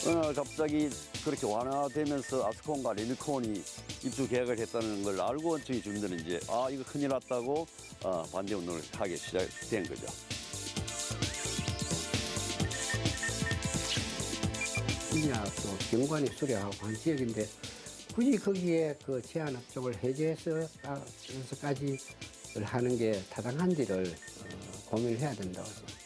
어느 날 갑자기 그렇게 완화되면서 아스콘과 레미콘이 입주 계약을 했다는 걸 알고 저희 주민들은 이제 이거 큰일 났다고 반대 운동을 하기 시작된 거죠. 이야 또 경관이 수려하고 한 지역인데 굳이 거기에 그 제한 업종을 해제해서까지 하는 게 타당한지를 고민을 해야 된다고 생각합니다.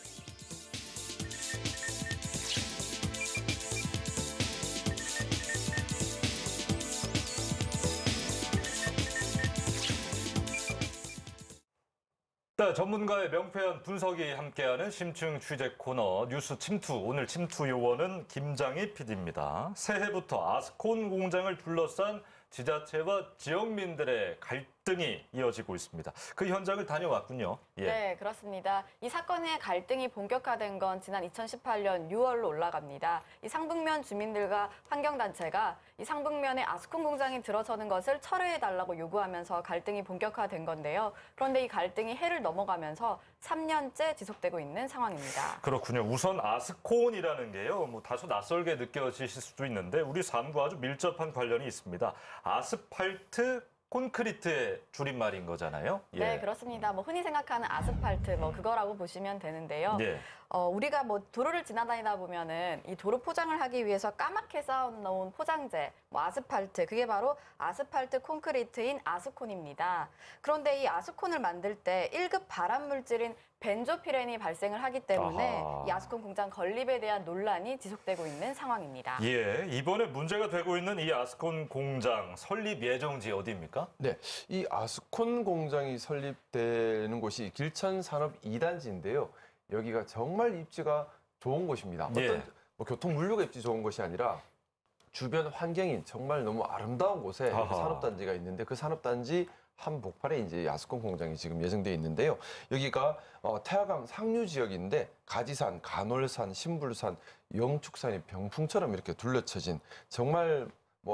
네, 전문가의 명쾌한 분석이 함께하는 심층 취재 코너 뉴스 침투. 오늘 침투 요원은 김장희 PD입니다. 새해부터 아스콘 공장을 둘러싼 지자체와 지역민들의 갈등이 이어지고 있습니다. 그 현장을 다녀왔군요. 예. 네, 그렇습니다. 이 사건의 갈등이 본격화된 건 지난 2018년 6월로 올라갑니다. 이 상북면 주민들과 환경단체가 이 상북면에 아스콘 공장이 들어서는 것을 철회해달라고 요구하면서 갈등이 본격화된 건데요. 그런데 이 갈등이 해를 넘어가면서 3년째 지속되고 있는 상황입니다. 그렇군요. 우선 아스콘이라는 게요, 다소 낯설게 느껴지실 수도 있는데 우리 삶과 아주 밀접한 관련이 있습니다. 아스팔트 콘크리트의 줄임말인 거잖아요. 예. 네, 그렇습니다. 흔히 생각하는 아스팔트 그거라고 보시면 되는데요. 예. 우리가 도로를 지나다니다 보면은 이 도로 포장을 하기 위해서 까맣게 쌓아놓은 포장재, 아스팔트, 그게 바로 아스팔트 콘크리트인 아스콘입니다. 그런데 이 아스콘을 만들 때 1급 발암 물질인 벤조피렌이 발생을 하기 때문에 이 아스콘 공장 건립에 대한 논란이 지속되고 있는 상황입니다. 예, 이번에 문제가 되고 있는 이 아스콘 공장 설립 예정지 어디입니까? 네, 이 아스콘 공장이 설립되는 곳이 길천 산업 2단지인데요. 여기가 정말 입지가 좋은 곳입니다. 예. 어떤 교통 물류가 입지 좋은 곳이 아니라 주변 환경이 정말 너무 아름다운 곳에 산업단지가 있는데 그 산업단지 한복판에 이제 아스콘 공장이 지금 예정되어 있는데요. 여기가 태화강 상류 지역인데 가지산, 간월산, 신불산, 영축산이 병풍처럼 이렇게 둘러쳐진 정말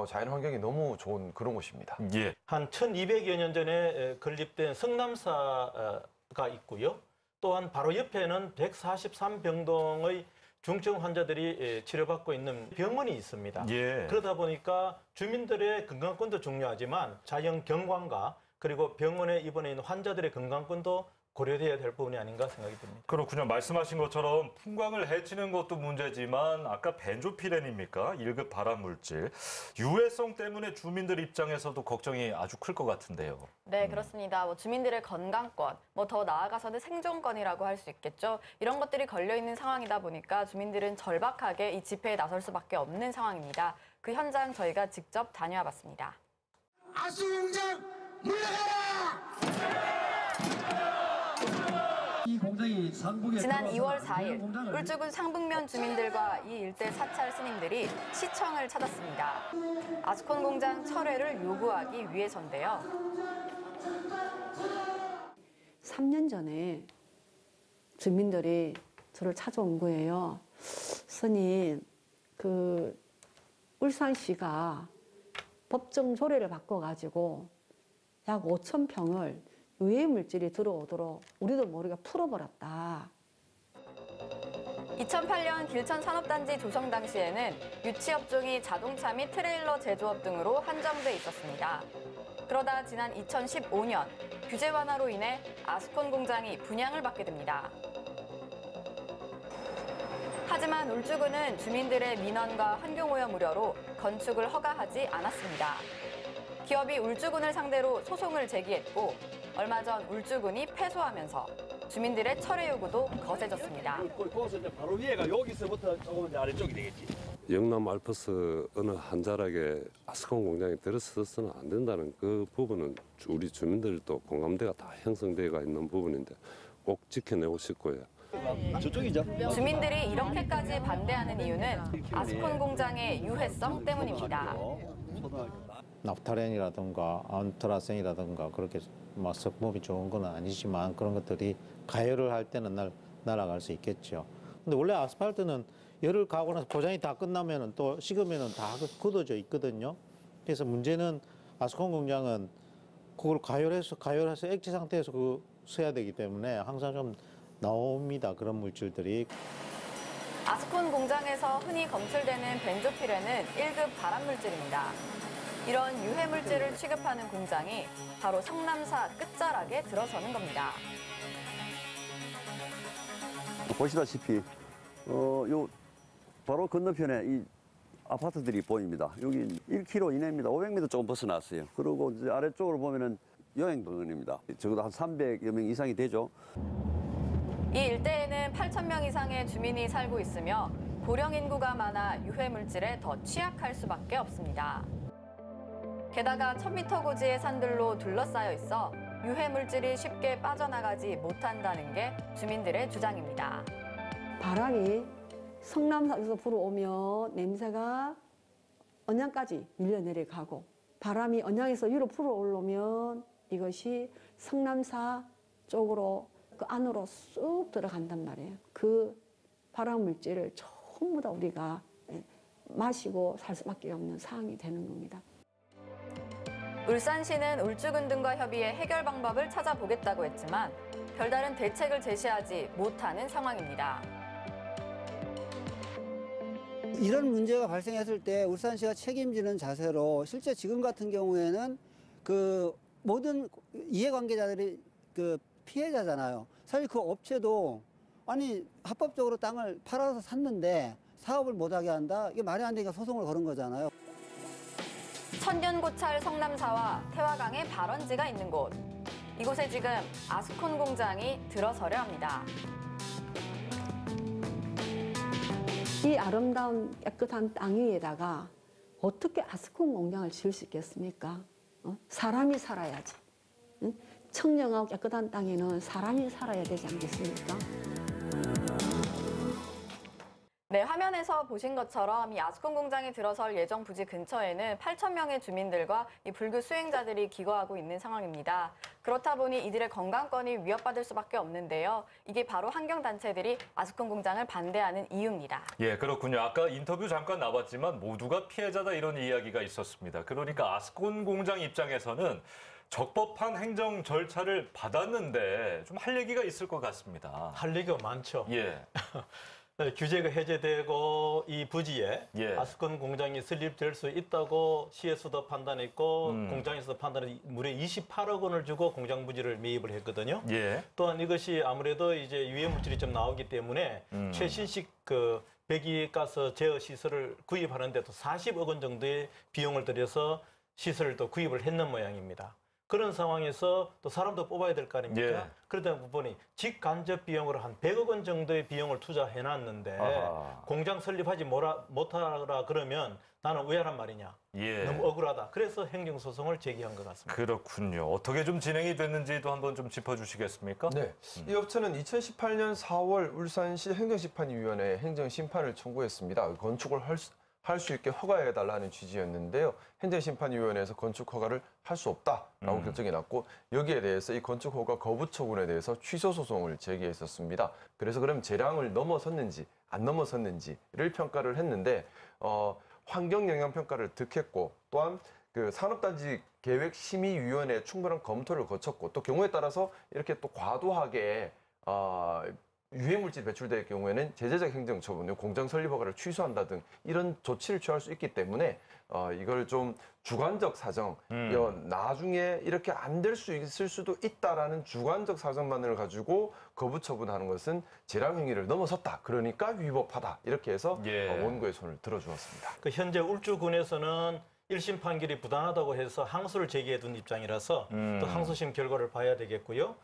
자연 환경이 너무 좋은 그런 곳입니다. 예. 한 1200여 년 전에 건립된 성남사가 있고요. 또한 바로 옆에는 143병동의 중증 환자들이 치료받고 있는 병원이 있습니다. 예. 그러다 보니까 주민들의 건강권도 중요하지만 자연 경관과 그리고 병원에 입원해 있는 환자들의 건강권도 고려돼야 될 부분이 아닌가 생각이 듭니다. 그렇군요. 말씀하신 것처럼 풍광을 해치는 것도 문제지만 아까 벤조피렌입니까? 1급 발암 물질. 유해성 때문에 주민들 입장에서도 걱정이 아주 클 것 같은데요. 네, 그렇습니다. 주민들의 건강권, 더 나아가서는 생존권이라고 할 수 있겠죠. 이런 것들이 걸려있는 상황이다 보니까 주민들은 절박하게 이 집회에 나설 수밖에 없는 상황입니다. 그 현장 저희가 직접 다녀와 봤습니다. 아스공장 물러가라! 지난 2월 4일 울주군 상북면 주민들과 이 일대 사찰 스님들이 시청을 찾았습니다. 아스콘 공장 철회를 요구하기 위해서인데요. 3년 전에 주민들이 저를 찾아온 거예요. 스님, 울산시가 법정 조례를 바꿔가지고 약 5,000평을 유해 물질이 들어오도록 우리도 모르게 풀어버렸다. 2008년 길천 산업단지 조성 당시에는 유치업종이 자동차 및 트레일러 제조업 등으로 한정돼 있었습니다. 그러다 지난 2015년 규제 완화로 인해 아스콘 공장이 분양을 받게 됩니다. 하지만 울주군은 주민들의 민원과 환경오염 우려로 건축을 허가하지 않았습니다. 기업이 울주군을 상대로 소송을 제기했고 얼마 전 울주군이 패소하면서 주민들의 철회 요구도 거세졌습니다. 거기서 이제 바로 위에가 여기서부터 조금 이제 아래쪽이 되겠지. 영남 알프스 어느 한 자락에 아스콘 공장이 들어서서는 안 된다는 그 부분은 우리 주민들도 공감대가 다 형성되어 있는 부분인데 꼭 지켜내고 싶고요. 저쪽이죠. 주민들이 이렇게까지 반대하는 이유는 아스콘 공장의 유해성 때문입니다. 나프타렌이라든가 안트라센이라든가 그렇게 성분이 좋은 건 아니지만 그런 것들이 가열을 할 때는 날아갈 수 있겠죠. 근데 원래 아스팔트는 열을 가고 나서 포장이 다 끝나면은 또 식으면은 다 굳어져 있거든요. 그래서 문제는 아스콘 공장은 그걸 가열해서 액체 상태에서 써야 되기 때문에 항상 좀 나옵니다. 그런 물질들이. 아스콘 공장에서 흔히 검출되는 벤조피렌은 1급 발암물질입니다. 이런 유해물질을 취급하는 공장이 바로 성남사 끝자락에 들어서는 겁니다. 보시다시피 요 바로 건너편에 이 아파트들이 보입니다. 여기 1km 이내입니다. 500m 조금 벗어났어요. 그리고 이제 아래쪽으로 보면은 요행병원입니다. 적어도 한 300여 명 이상이 되죠. 이 일대에는 8,000명 이상의 주민이 살고 있으며 고령 인구가 많아 유해 물질에 더 취약할 수밖에 없습니다. 게다가 1000m 고지의 산들로 둘러싸여 있어 유해 물질이 쉽게 빠져나가지 못한다는 게 주민들의 주장입니다. 바람이 성남사에서 불어오면 냄새가 언양까지 밀려 내려가고 바람이 언양에서 위로 불어오르면 이것이 성남사 쪽으로 그 안으로 쑥 들어간단 말이에요. 그 발암 물질을 전부 다 우리가 마시고 살 수밖에 없는 상황이 되는 겁니다. 울산시는 울주군 등과 협의해 해결 방법을 찾아보겠다고 했지만 별다른 대책을 제시하지 못하는 상황입니다. 이런 문제가 발생했을 때 울산시가 책임지는 자세로 실제 지금 같은 경우에는 그 모든 이해관계자들이 그 피해자잖아요. 사실 그 업체도 아니 합법적으로 땅을 팔아서 샀는데 사업을 못하게 한다? 이게 말이 안 되니까 소송을 걸은 거잖아요. 천년고찰 성남사와 태화강의 발원지가 있는 곳. 이곳에 지금 아스콘 공장이 들어서려 합니다. 이 아름다운 깨끗한 땅 위에다가 어떻게 아스콘 공장을 지을 수 있겠습니까? 사람이 살아야지. 응? 청정하고 깨끗한 땅에는 사람이 살아야 되지 않겠습니까? 네, 화면에서 보신 것처럼 이 아스콘 공장이 들어설 예정 부지 근처에는 8,000명의 주민들과 이 불교 수행자들이 기거하고 있는 상황입니다. 그렇다 보니 이들의 건강권이 위협받을 수밖에 없는데요. 이게 바로 환경단체들이 아스콘 공장을 반대하는 이유입니다. 예, 그렇군요. 아까 인터뷰 잠깐 나왔지만 모두가 피해자다 이런 이야기가 있었습니다. 그러니까 아스콘 공장 입장에서는 적법한 행정 절차를 받았는데 좀 할 얘기가 있을 것 같습니다. 할 얘기가 많죠. 예. 규제가 해제되고 이 부지에 예. 아스콘 공장이 설립될 수 있다고 시에서도 판단했고 공장에서도 판단해서 무려 28억 원을 주고 공장 부지를 매입을 했거든요. 예. 또한 이것이 아무래도 이제 유해 물질이 좀 나오기 때문에 최신식 그 배기가스 제어 시설을 구입하는데도 40억 원 정도의 비용을 들여서 시설을 또 구입을 했는 모양입니다. 그런 상황에서 또 사람도 뽑아야 될 거 아닙니까? 예. 그러다 보니 직간접 비용으로 한 100억 원 정도의 비용을 투자해놨는데 아하. 공장 설립하지 못하라 그러면 나는 왜 하란 말이냐. 예. 너무 억울하다. 그래서 행정소송을 제기한 것 같습니다. 그렇군요. 어떻게 좀 진행이 됐는지도 한번 좀 짚어주시겠습니까? 네. 이 업체는 2018년 4월 울산시 행정심판위원회에 행정심판을 청구했습니다. 건축을 할 수 있게 허가해달라는 취지였는데요. 행정심판위원회에서 건축 허가를 할 수 없다라고 결정이 났고 여기에 대해서 이 건축 허가 거부 처분에 대해서 취소 소송을 제기했었습니다. 그래서 그럼 재량을 넘어섰는지 안 넘어섰는지를 평가를 했는데 환경 영향 평가를 득했고 또한 그 산업단지 계획심의위원회에 충분한 검토를 거쳤고 또 경우에 따라서 이렇게 또 과도하게 유해물질 배출될 경우에는 제재적 행정처분, 공장 설립 허가를 취소한다 등 이런 조치를 취할 수 있기 때문에 이걸 좀 주관적 사정, 나중에 이렇게 안 될 수 있을 수도 있다라는 주관적 사정만을 가지고 거부 처분하는 것은 재량 행위를 넘어섰다. 그러니까 위법하다. 이렇게 해서 원고의 손을 들어주었습니다. 그 현재 울주군에서는 1심 판결이 부당하다고 해서 항소를 제기해둔 입장이라서 또 항소심 결과를 봐야 되겠고요.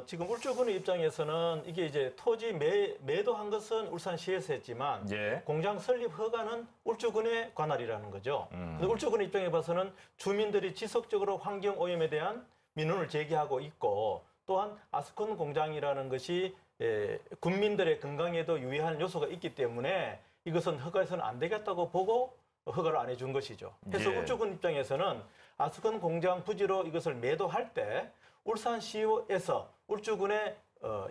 지금 울주군의 입장에서는 이게 이제 토지 매도한 것은 울산시에서 했지만 공장 설립 허가는 울주군의 관할이라는 거죠. 그래서 울주군의 입장에 봐서는 주민들이 지속적으로 환경 오염에 대한 민원을 제기하고 있고 또한 아스콘 공장이라는 것이 국민들의 건강에도 유의한 요소가 있기 때문에 이것은 허가해서는 안 되겠다고 보고 허가를 안 해준 것이죠. 그래서 울주군 입장에서는 아스콘 공장 부지로 이것을 매도할 때 울산시에서 울주군의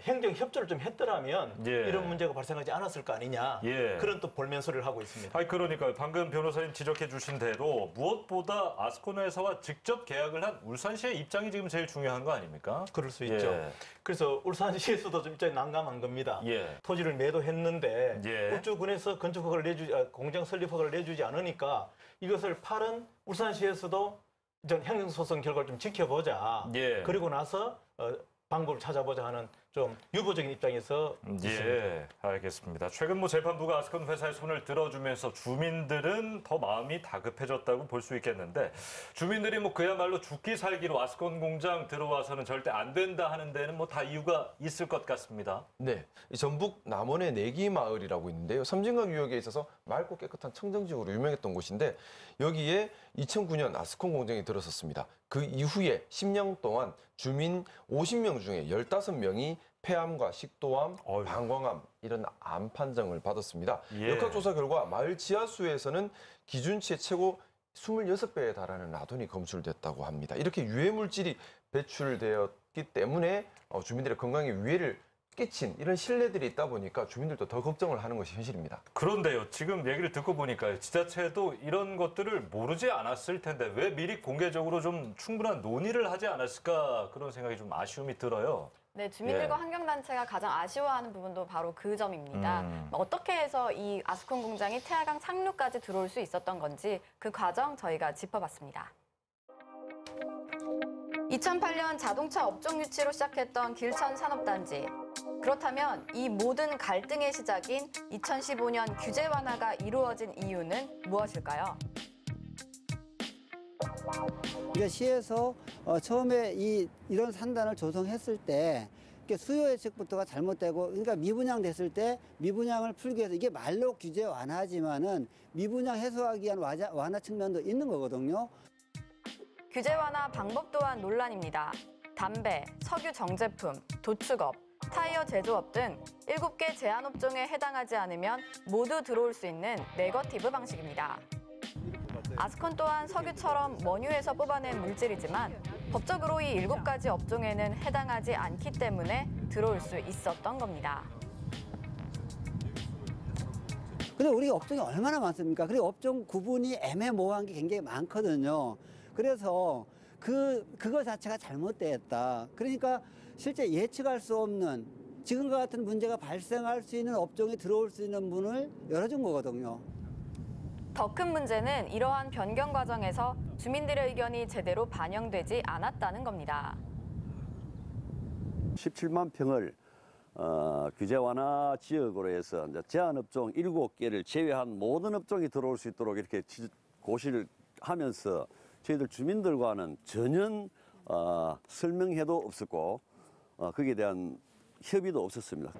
행정 협조를 좀 했더라면 예. 이런 문제가 발생하지 않았을 거 아니냐. 예. 그런 또 볼멘소리를 하고 있습니다. 아니 그러니까요. 방금 변호사님 지적해 주신 대로 무엇보다 아스콘 회사와 직접 계약을 한 울산시의 입장이 지금 제일 중요한 거 아닙니까? 그럴 수 예. 있죠. 그래서 울산시에서도 좀 입장이 난감한 겁니다. 예. 토지를 매도했는데 예. 우주군에서 공장 설립 허가를 내주지 않으니까 이것을 팔은 울산시에서도 전 행정소송 결과를 좀 지켜보자. 예. 그리고 나서 방법을 찾아보자 하는 좀 유보적인 입장에서 있습니다. 예, 알겠습니다. 최근 재판부가 아스콘 회사의 손을 들어주면서 주민들은 더 마음이 다급해졌다고 볼 수 있겠는데 주민들이 그야말로 죽기 살기로 아스콘 공장 들어와서는 절대 안 된다 하는 데는 다 이유가 있을 것 같습니다. 네, 이 전북 남원의 내기 마을이라고 있는데요. 섬진강 유역에 있어서 맑고 깨끗한 청정지구로 유명했던 곳인데 여기에 2009년 아스콘 공장이 들어섰습니다. 그 이후에 10년 동안 주민 50명 중에 15명이 폐암과 식도암, 방광암 이런 암 판정을 받았습니다. 예. 역학조사 결과 마을 지하수에서는 기준치의 최고 26배에 달하는 라돈이 검출됐다고 합니다. 이렇게 유해 물질이 배출되었기 때문에 주민들의 건강에 위해를 끼친 이런 신뢰들이 있다 보니까 주민들도 더 걱정을 하는 것이 현실입니다. 그런데요, 지금 얘기를 듣고 보니까 지자체도 이런 것들을 모르지 않았을 텐데 왜 미리 공개적으로 좀 충분한 논의를 하지 않았을까 그런 생각이 좀 아쉬움이 들어요. 네, 주민들과 예. 환경단체가 가장 아쉬워하는 부분도 바로 그 점입니다. 어떻게 해서 이 아스콘 공장이 태화강 상류까지 들어올 수 있었던 건지 그 과정 저희가 짚어봤습니다. 2008년 자동차 업종 유치로 시작했던 길천 산업단지. 그렇다면 이 모든 갈등의 시작인 2015년 규제 완화가 이루어진 이유는 무엇일까요? 그러니까 시에서 처음에 이런 산단을 조성했을 때 수요 예측부터가 잘못되고 그러니까 미분양 됐을 때 미분양을 풀기 위해서 이게 말로 규제 완화지만은 미분양 해소하기 위한 완화 측면도 있는 거거든요. 규제 완화 방법 또한 논란입니다. 담배, 석유 정제품, 도축업, 타이어 제조업 등 7개 제한업종에 해당하지 않으면 모두 들어올 수 있는 네거티브 방식입니다. 아스콘 또한 석유처럼 원유에서 뽑아낸 물질이지만 법적으로 이 7가지 업종에는 해당하지 않기 때문에 들어올 수 있었던 겁니다. 근데 우리 업종이 얼마나 많습니까? 그리고 업종 구분이 애매모호한 게 굉장히 많거든요. 그래서 그거 자체가 잘못되었다. 그러니까 실제 예측할 수 없는 지금과 같은 문제가 발생할 수 있는 업종에 들어올 수 있는 문을 열어준 거거든요. 더 큰 문제는 이러한 변경 과정에서 주민들의 의견이 제대로 반영되지 않았다는 겁니다. 17만 평을 규제 완화 지역으로 해서 이제 제한 업종 7개를 제외한 모든 업종이 들어올 수 있도록 이렇게 고시를 하면서 저희들 주민들과는 전혀 설명회도 없었고 거기에 대한 협의도 없었습니다.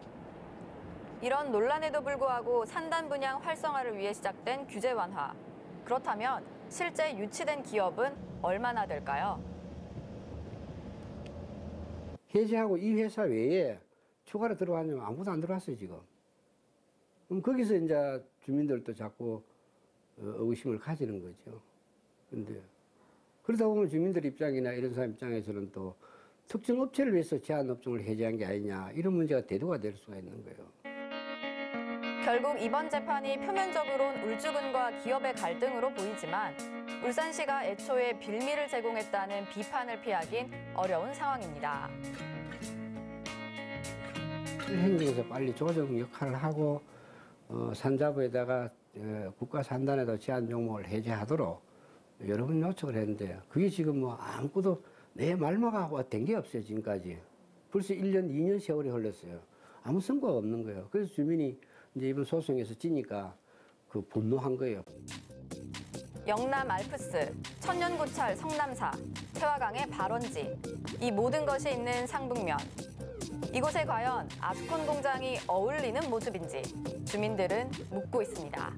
이런 논란에도 불구하고 산단 분양 활성화를 위해 시작된 규제 완화. 그렇다면 실제 유치된 기업은 얼마나 될까요? 해제하고 이 회사 외에 추가로 들어왔냐면 아무도 안 들어왔어요, 지금. 그럼 거기서 이제 주민들도 자꾸 의구심을 가지는 거죠. 근데 그러다 보면 주민들 입장이나 이런 사람 입장에서는 또 특정 업체를 위해서 제한 업종을 해제한 게 아니냐 이런 문제가 대두가 될 수가 있는 거예요. 결국 이번 재판이 표면적으론 울주군과 기업의 갈등으로 보이지만 울산시가 애초에 빌미를 제공했다는 비판을 피하긴 어려운 상황입니다. 행정에서 빨리 조정 역할을 하고 산자부에다가 국가 산단에도 제한 종목을 해제하도록 여러 번 요청을 했는데 그게 지금 아무것도 내 말만 하고 된 게 없어요, 지금까지. 벌써 1년, 2년 세월이 흘렀어요. 아무 성과가 없는 거예요. 그래서 주민이 이제 이번 소송에서 지니까 분노한 거예요. 영남 알프스, 천년고찰 성남사, 태화강의 발원지, 이 모든 것이 있는 상북면. 이곳에 과연 아스콘 공장이 어울리는 모습인지 주민들은 묻고 있습니다.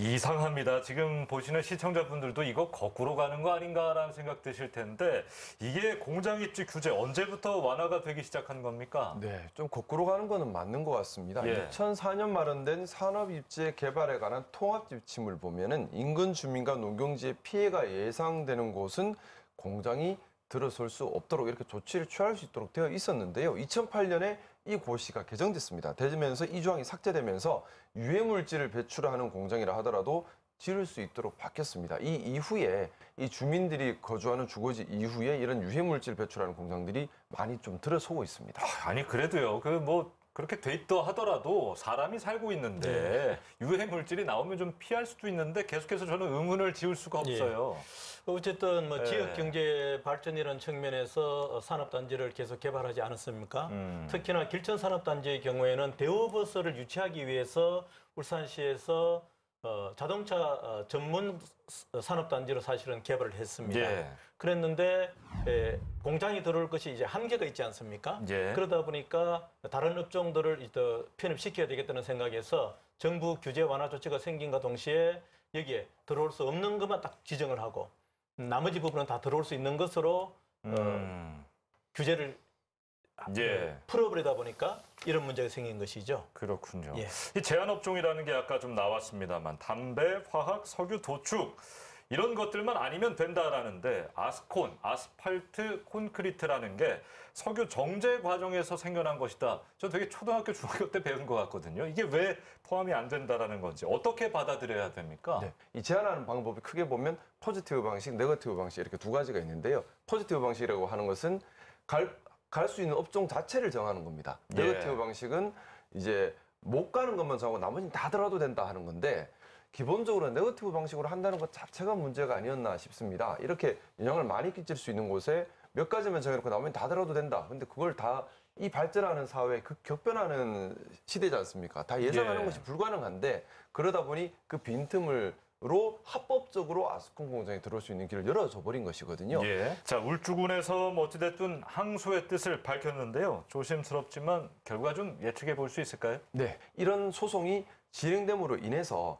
이상합니다. 지금 보시는 시청자분들도 이거 거꾸로 가는 거 아닌가라는 생각 드실 텐데 이게 공장 입지 규제 언제부터 완화가 되기 시작한 겁니까? 네, 좀 거꾸로 가는 거는 맞는 것 같습니다. 예. 2004년 마련된 산업입지의 개발에 관한 통합지침을 보면은 인근 주민과 농경지의 피해가 예상되는 곳은 공장이 들어설 수 없도록 이렇게 조치를 취할 수 있도록 되어 있었는데요. 2008년에 이 고시가 개정됐습니다. 되면서 이 조항이 삭제되면서 유해물질을 배출하는 공장이라 하더라도 지을 수 있도록 바뀌었습니다. 이 이후에 이 주민들이 거주하는 주거지 이후에 이런 유해물질 배출하는 공장들이 많이 좀 들어서고 있습니다. 아니 그래도요. 그 뭐 그렇게 돼 있다 하더라도 사람이 살고 있는데 유해 물질이 나오면 좀 피할 수도 있는데 계속해서 저는 의문을 지울 수가 없어요. 어쨌든 뭐 지역 경제 발전이라는 측면에서 산업단지를 계속 개발하지 않았습니까? 특히나 길천 산업단지의 경우에는 대우버스를 유치하기 위해서 울산시에서 자동차 전문 산업단지로 사실은 개발을 했습니다. 그랬는데 공장이 들어올 것이 이제 한계가 있지 않습니까? 그러다 보니까 다른 업종들을 편입시켜야 되겠다는 생각에서 정부 규제 완화 조치가 생긴과 동시에 여기에 들어올 수 없는 것만 딱 지정을 하고 나머지 부분은 다 들어올 수 있는 것으로 규제를 풀어버리다 보니까 이런 문제가 생긴 것이죠. 그렇군요. 이 제한업종이라는 게 아까 좀 나왔습니다만 담배, 화학, 석유, 도축 이런 것들만 아니면 된다라는데 아스콘, 아스팔트, 콘크리트라는 게 석유 정제 과정에서 생겨난 것이다. 저 되게 초등학교, 중학교 때 배운 것 같거든요. 이게 왜 포함이 안 된다라는 건지 어떻게 받아들여야 됩니까? 이 제한하는 방법이 크게 보면 포지티브 방식, 네거티브 방식 이렇게 두 가지가 있는데요. 포지티브 방식이라고 하는 것은 갈 수 있는 업종 자체를 정하는 겁니다. 네거티브 방식은 이제 못 가는 것만 정하고 나머지는 다 들어도 된다 하는 건데 기본적으로 네거티브 방식으로 한다는 것 자체가 문제가 아니었나 싶습니다. 이렇게 영향을 많이 끼칠 수 있는 곳에 몇 가지만 정해놓고 나머지는 다 들어도 된다. 근데 그걸 다 이 발전하는 사회, 격변하는 시대지 않습니까? 다 예상하는 것이 불가능한데 그러다 보니 그 빈틈을 로 합법적으로 아스콘 공장에 들어올 수 있는 길을 열어줘 버린 것이거든요. 자, 울주군에서 뭐 어찌됐든 항소의 뜻을 밝혔는데요. 조심스럽지만 결과 좀 예측해 볼 수 있을까요? 네, 이런 소송이 진행됨으로 인해서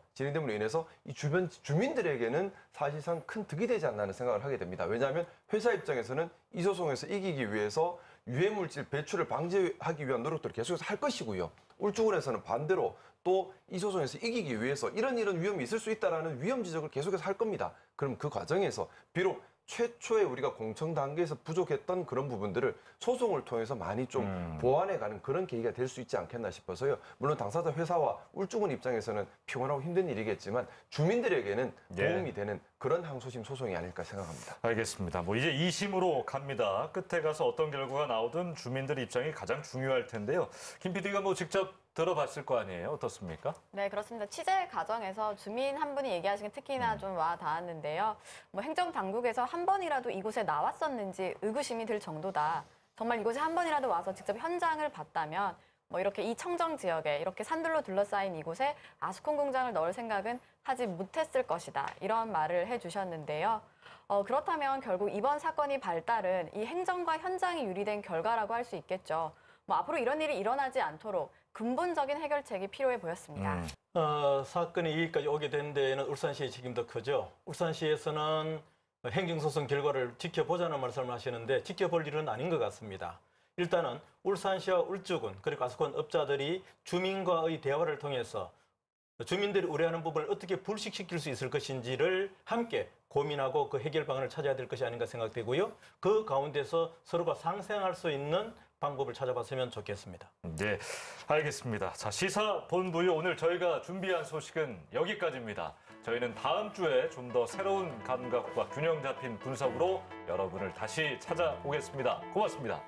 이 주변 주민들에게는 사실상 큰 득이 되지 않나 하는 생각을 하게 됩니다. 왜냐하면 회사 입장에서는 이 소송에서 이기기 위해서 유해물질 배출을 방지하기 위한 노력들을 계속해서 할 것이고요. 울주군에서는 반대로 또 이 소송에서 이기기 위해서 이런 위험이 있을 수 있다는 위험 지적을 계속해서 할 겁니다. 그럼 그 과정에서 비록 최초에 우리가 공청 단계에서 부족했던 그런 부분들을 소송을 통해서 많이 좀 보완해가는 그런 계기가 될 수 있지 않겠나 싶어서요. 물론 당사자 회사와 울주군 입장에서는 피곤하고 힘든 일이겠지만 주민들에게는 도움이 되는 그런 항소심 소송이 아닐까 생각합니다. 알겠습니다. 뭐 이제 2심으로 갑니다. 끝에 가서 어떤 결과가 나오든 주민들 입장이 가장 중요할 텐데요. 김 PD가 뭐 직접 들어봤을 거 아니에요? 어떻습니까? 네, 그렇습니다. 취재 과정에서 주민 한 분이 얘기하시긴 특히나 좀 와 닿았는데요. 뭐 행정당국에서 한 번이라도 이곳에 나왔었는지 의구심이 들 정도다. 정말 이곳에 한 번이라도 와서 직접 현장을 봤다면 뭐 이렇게 이 청정 지역에 이렇게 산들로 둘러싸인 이곳에 아스콘 공장을 넣을 생각은 하지 못했을 것이다. 이런 말을 해주셨는데요. 그렇다면 결국 이번 사건이 발달은 이 행정과 현장이 유리된 결과라고 할 수 있겠죠. 뭐 앞으로 이런 일이 일어나지 않도록 근본적인 해결책이 필요해 보였습니다. 사건이 여기까지 오게 된 데에는 울산시의 책임도 크죠. 울산시에서는 행정소송 결과를 지켜보자는 말씀을 하시는데 지켜볼 일은 아닌 것 같습니다. 일단은 울산시와 울주군 그리고 아스콘 업자들이 주민과의 대화를 통해서 주민들이 우려하는 부분을 어떻게 불식시킬 수 있을 것인지를 함께 고민하고 그 해결 방안을 찾아야 될 것이 아닌가 생각되고요. 그 가운데서 서로가 상생할 수 있는 방법을 찾아봤으면 좋겠습니다. 네, 알겠습니다. 자, 시사본부요. 오늘 저희가 준비한 소식은 여기까지입니다. 저희는 다음 주에 좀 더 새로운 감각과 균형 잡힌 분석으로 여러분을 다시 찾아오겠습니다. 고맙습니다.